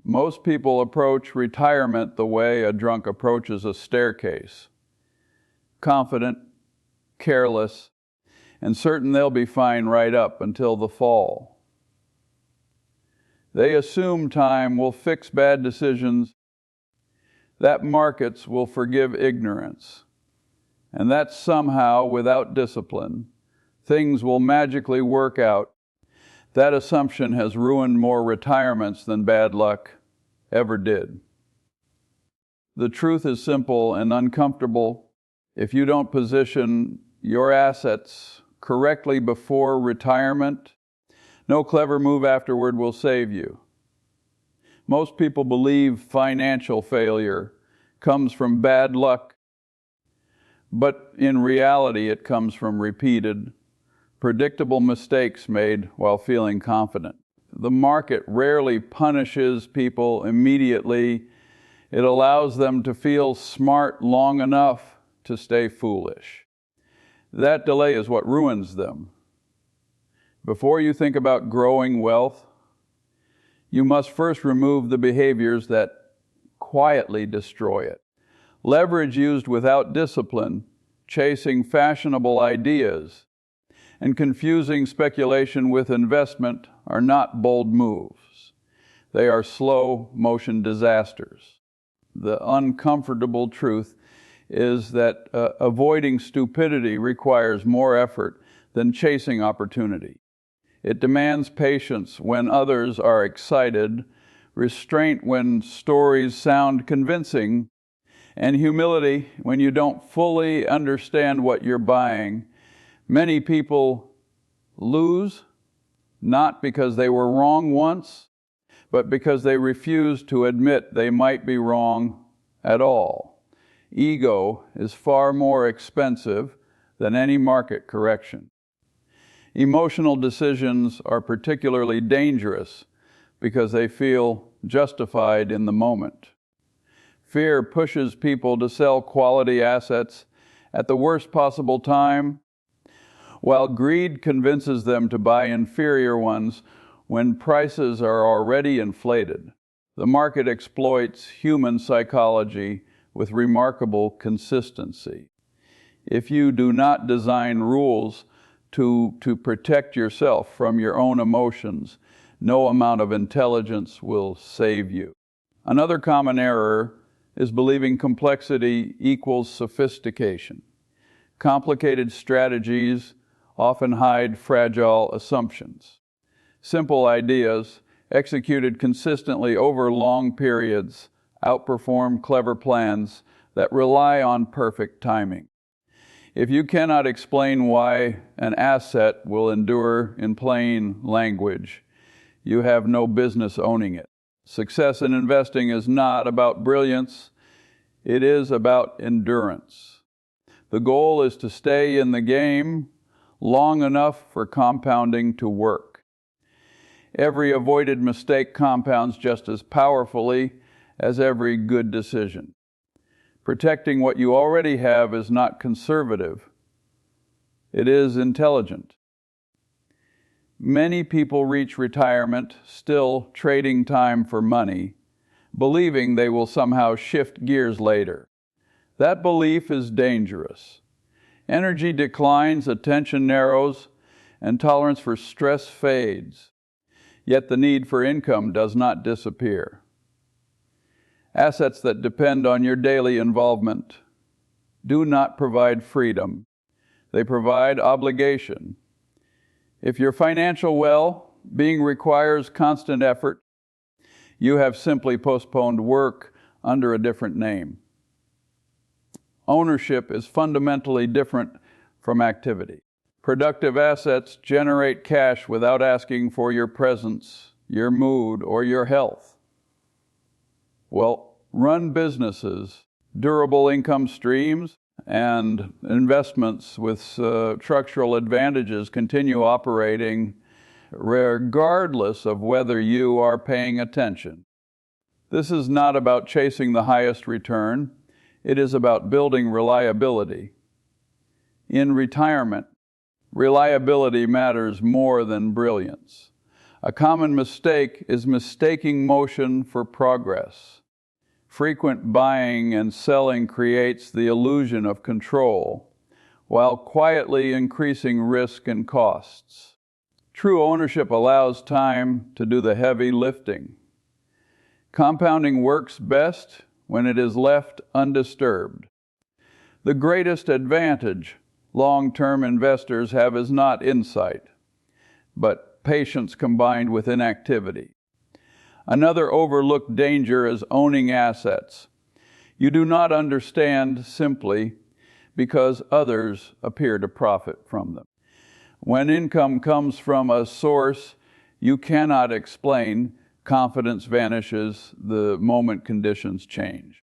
Most people approach retirement the way a drunk approaches a staircase. Confident, careless, and certain they'll be fine right up until the fall. They assume time will fix bad decisions, that markets will forgive ignorance, and that somehow, without discipline, things will magically work out. That assumption has ruined more retirements than bad luck ever did. The truth is simple and uncomfortable. If you don't position your assets correctly before retirement, no clever move afterward will save you. Most people believe financial failure comes from bad luck, but in reality it comes from repeated, predictable mistakes made while feeling confident. The market rarely punishes people immediately. It allows them to feel smart long enough to stay foolish. That delay is what ruins them. Before you think about growing wealth, you must first remove the behaviors that quietly destroy it. Leverage used without discipline, chasing fashionable ideas, and confusing speculation with investment are not bold moves. They are slow motion disasters. The uncomfortable truth is that avoiding stupidity requires more effort than chasing opportunity. It demands patience when others are excited, restraint when stories sound convincing, and humility when you don't fully understand what you're buying. Many people lose not because they were wrong once, but because they refuse to admit they might be wrong at all. Ego is far more expensive than any market correction. Emotional decisions are particularly dangerous because they feel justified in the moment. Fear pushes people to sell quality assets at the worst possible time, while greed convinces them to buy inferior ones when prices are already inflated. The market exploits human psychology with remarkable consistency. If you do not design rules to protect yourself from your own emotions, no amount of intelligence will save you. Another common error is believing complexity equals sophistication. Complicated strategies often hide fragile assumptions. Simple ideas, executed consistently over long periods, outperform clever plans that rely on perfect timing. If you cannot explain why an asset will endure in plain language, you have no business owning it. Success in investing is not about brilliance, it is about endurance. The goal is to stay in the game long enough for compounding to work. Every avoided mistake compounds just as powerfully as every good decision. Protecting what you already have is not conservative. It is intelligent. Many people reach retirement still trading time for money, believing they will somehow shift gears later. That belief is dangerous. Energy declines, attention narrows, and tolerance for stress fades. Yet the need for income does not disappear. Assets that depend on your daily involvement do not provide freedom. They provide obligation. If your financial well-being requires constant effort, you have simply postponed work under a different name. Ownership is fundamentally different from activity. Productive assets generate cash without asking for your presence, your mood, or your health. Run businesses, durable income streams, and investments with structural advantages continue operating regardless of whether you are paying attention. This is not about chasing the highest return. It is about building reliability. In retirement, reliability matters more than brilliance. A common mistake is mistaking motion for progress. Frequent buying and selling creates the illusion of control, while quietly increasing risk and costs. True ownership allows time to do the heavy lifting. Compounding works best when it is left undisturbed. The greatest advantage long-term investors have is not insight, but patience combined with inactivity. Another overlooked danger is owning assets. You do not understand simply because others appear to profit from them. When income comes from a source you cannot explain, confidence vanishes the moment conditions change.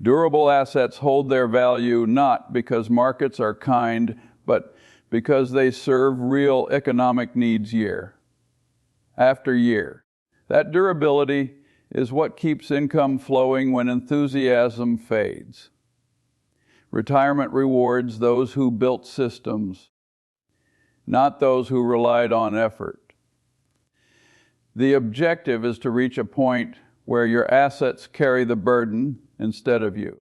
Durable assets hold their value not because markets are kind, but because they serve real economic needs year after year. That durability is what keeps income flowing when enthusiasm fades. Retirement rewards those who built systems, not those who relied on effort. The objective is to reach a point where your assets carry the burden instead of you.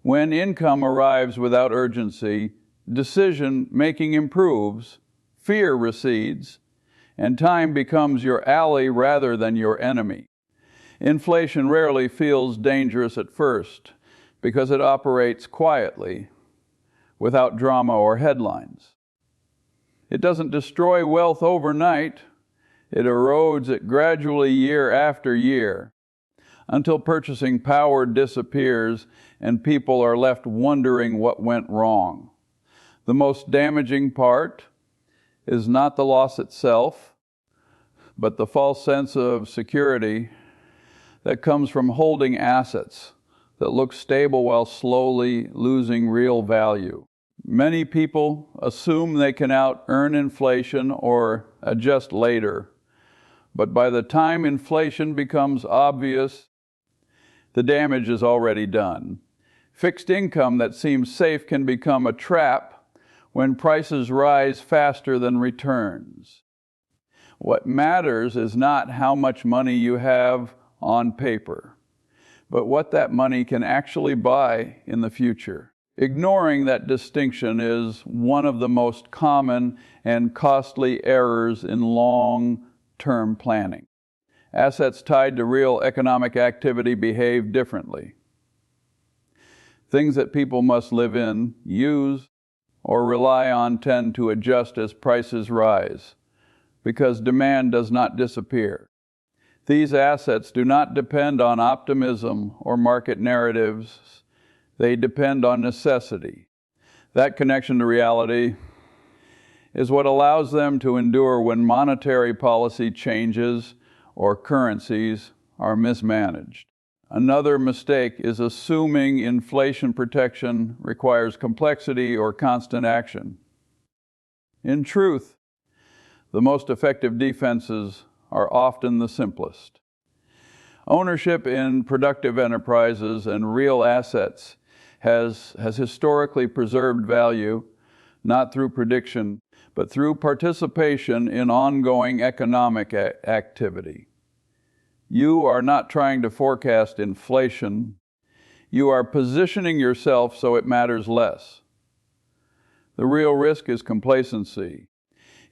When income arrives without urgency, decision-making improves, fear recedes, and time becomes your ally rather than your enemy. Inflation rarely feels dangerous at first because it operates quietly, without drama or headlines. It doesn't destroy wealth overnight. It erodes it gradually year after year, until purchasing power disappears and people are left wondering what went wrong. The most damaging part is not the loss itself, but the false sense of security that comes from holding assets that look stable while slowly losing real value. Many people assume they can out-earn inflation or adjust later, but by the time inflation becomes obvious, the damage is already done. Fixed income that seems safe can become a trap when prices rise faster than returns. What matters is not how much money you have on paper, but what that money can actually buy in the future. Ignoring that distinction is one of the most common and costly errors in long-term planning. Assets tied to real economic activity behave differently. Things that people must live in, use, or rely on tend to adjust as prices rise, because demand does not disappear. These assets do not depend on optimism or market narratives. They depend on necessity. That connection to reality is what allows them to endure when monetary policy changes or currencies are mismanaged. Another mistake is assuming inflation protection requires complexity or constant action. In truth, the most effective defenses are often the simplest. Ownership in productive enterprises and real assets has historically preserved value, not through prediction, but through participation in ongoing economic activity. You are not trying to forecast inflation. You are positioning yourself so it matters less. The real risk is complacency.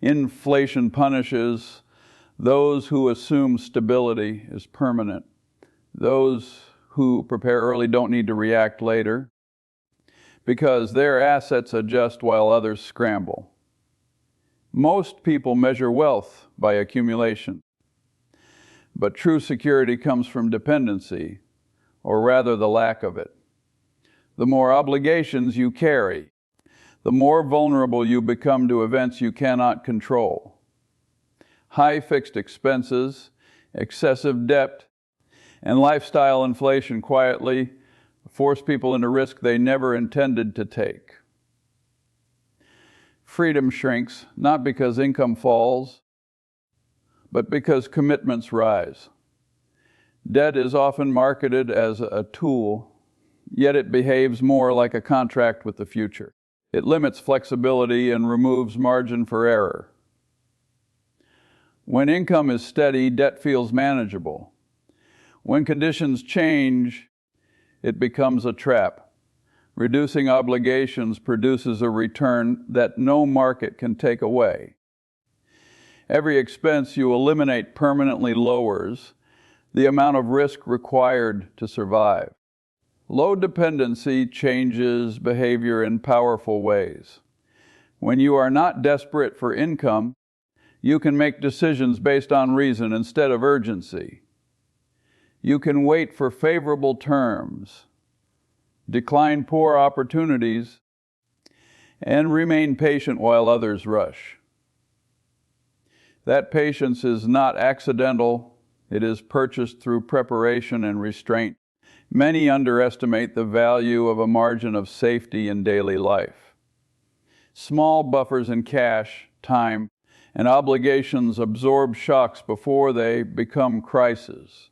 Inflation punishes those who assume stability is permanent. Those who prepare early don't need to react later, because their assets adjust while others scramble. Most people measure wealth by accumulation, but true security comes from dependency, or rather the lack of it. The more obligations you carry, the more vulnerable you become to events you cannot control. High fixed expenses, excessive debt, and lifestyle inflation quietly force people into risk they never intended to take. Freedom shrinks not because income falls, but because commitments rise. Debt is often marketed as a tool, yet it behaves more like a contract with the future. It limits flexibility and removes margin for error. When income is steady, debt feels manageable. When conditions change, it becomes a trap. Reducing obligations produces a return that no market can take away. Every expense you eliminate permanently lowers the amount of risk required to survive. Low dependency changes behavior in powerful ways. When you are not desperate for income, you can make decisions based on reason instead of urgency. You can wait for favorable terms, decline poor opportunities, and remain patient while others rush. That patience is not accidental. It is purchased through preparation and restraint. Many underestimate the value of a margin of safety in daily life. Small buffers in cash, time, and obligations absorb shocks before they become crises.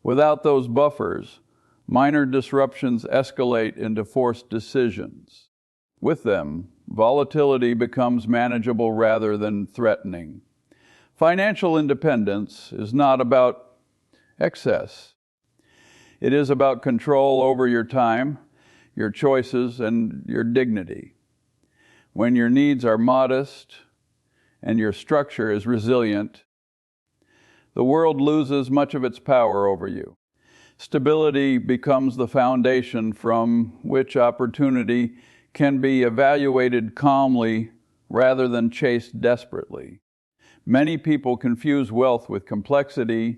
Without those buffers, minor disruptions escalate into forced decisions. With them, volatility becomes manageable rather than threatening. Financial independence is not about excess. It is about control over your time, your choices, and your dignity. When your needs are modest and your structure is resilient, the world loses much of its power over you. Stability becomes the foundation from which opportunity can be evaluated calmly rather than chased desperately. Many people confuse wealth with complexity,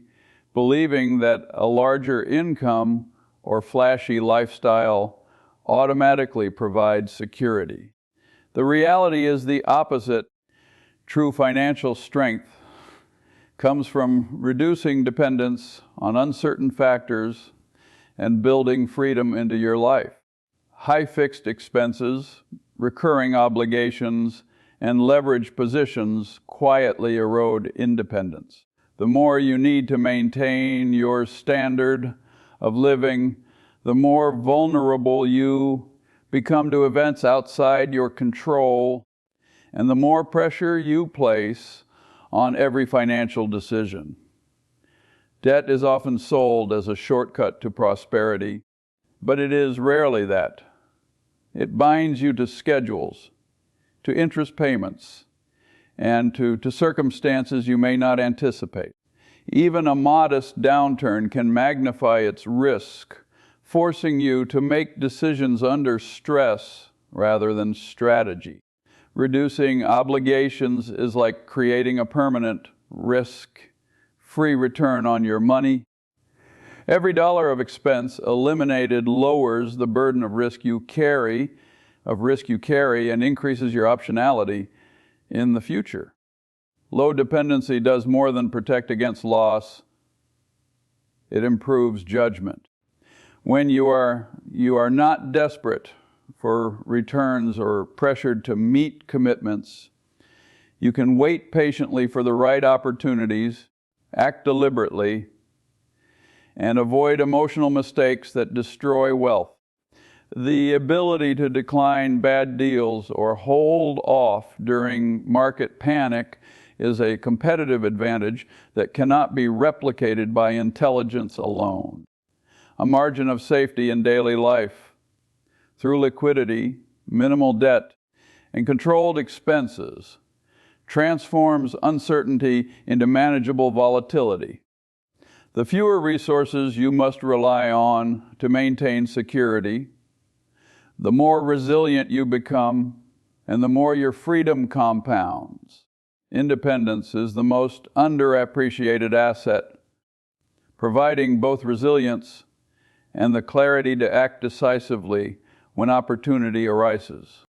believing that a larger income or flashy lifestyle automatically provides security. The reality is the opposite. True financial strength comes from reducing dependence on uncertain factors and building freedom into your life. High fixed expenses, recurring obligations, and leveraged positions quietly erode independence. The more you need to maintain your standard of living, the more vulnerable you become to events outside your control, and the more pressure you place on every financial decision. Debt is often sold as a shortcut to prosperity, but it is rarely that. It binds you to schedules, to interest payments, and to circumstances you may not anticipate. Even a modest downturn can magnify its risk, forcing you to make decisions under stress rather than strategy. Reducing obligations is like creating a permanent risk-free return on your money. Every dollar of expense eliminated lowers the burden of risk you carry, and increases your optionality in the future. Low dependency does more than protect against loss. It improves judgment. When you are not desperate for returns or pressured to meet commitments, you can wait patiently for the right opportunities, act deliberately, and avoid emotional mistakes that destroy wealth. The ability to decline bad deals or hold off during market panic is a competitive advantage that cannot be replicated by intelligence alone. A margin of safety in daily life, through liquidity, minimal debt, and controlled expenses, transforms uncertainty into manageable volatility. The fewer resources you must rely on to maintain security, the more resilient you become, and the more your freedom compounds. Independence is the most underappreciated asset, providing both resilience and the clarity to act decisively when opportunity arises.